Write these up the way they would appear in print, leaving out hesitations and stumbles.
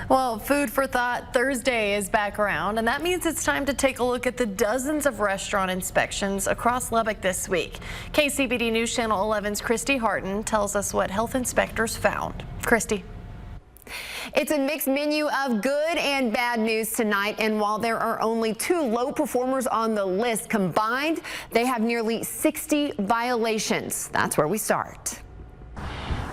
Well, Food for Thought Thursday is back around, and that means it's time to take a look at the dozens of restaurant inspections across Lubbock this week. KCBD News Channel 11's Christy Harton tells us what health inspectors found. Christy. It's a mixed menu of good and bad news tonight, and while there are only 2 low performers on the list combined, they have nearly 60 violations. That's where we start.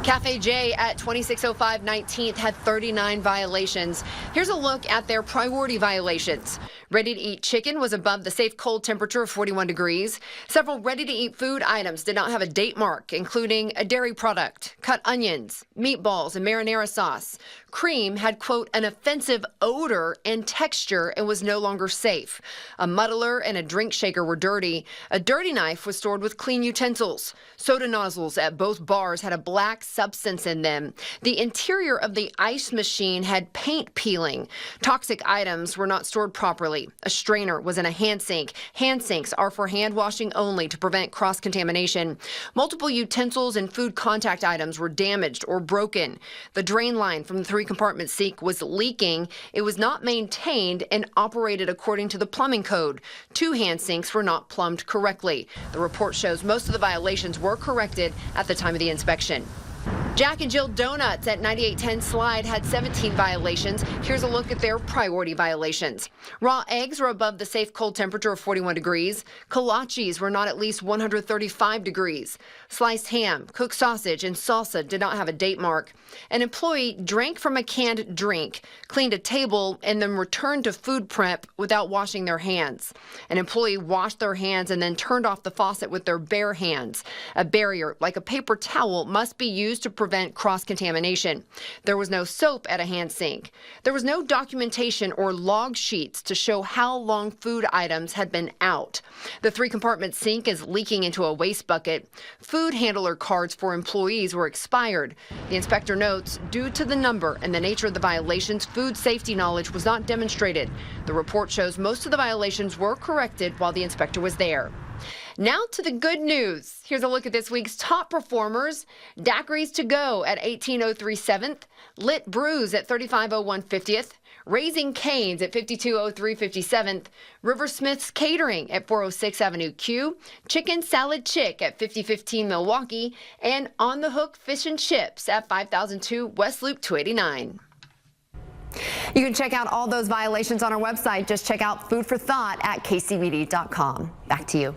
Cafe J at 2605 19th had 39 violations. Here's a look at their priority violations. Ready-to-eat chicken was above the safe cold temperature of 41 degrees. Several ready-to-eat food items did not have a date mark, including a dairy product, cut onions, meatballs, and marinara sauce. Cream had, quote, an offensive odor and texture and was no longer safe. A muddler and a drink shaker were dirty. A dirty knife was stored with clean utensils. Soda nozzles at both bars had a black substance in them. The interior of the ice machine had paint peeling. Toxic items were not stored properly. A strainer was in a hand sink. Hand sinks are for hand washing only to prevent cross-contamination. Multiple utensils and food contact items were damaged or broken. The drain line from the 3-compartment sink was leaking. It was not maintained and operated according to the plumbing code. 2 hand sinks were not plumbed correctly. The report shows most of the violations were corrected at the time of the inspection. Jack and Jill Donuts at 9810 Slide had 17 violations. Here's a look at their priority violations. Raw eggs were above the safe cold temperature of 41 degrees. Kolaches were not at least 135 degrees. Sliced ham, cooked sausage, and salsa did not have a date mark. An employee drank from a canned drink, cleaned a table, and then returned to food prep without washing their hands. An employee washed their hands and then turned off the faucet with their bare hands. A barrier, like a paper towel, must be used to prevent cross-contamination. There was no soap at a hand sink. There was no documentation or log sheets to show how long food items had been out. The 3-compartment sink is leaking into a waste bucket. Food handler cards for employees were expired. The inspector notes, due to the number and the nature of the violations, food safety knowledge was not demonstrated. The report shows most of the violations were corrected while the inspector was there. Now to the good news. Here's a look at this week's top performers. Daiquiris to Go at 1803 7th, Lit Brews at 3501 50th, Raising Cane's at 5203 57th, River Smith's Catering at 406 Avenue Q, Chicken Salad Chick at 5015 Milwaukee, and On the Hook Fish and Chips at 5002 West Loop 289. You can check out all those violations on our website. Just check out Food for Thought at kcbd.com. Back to you.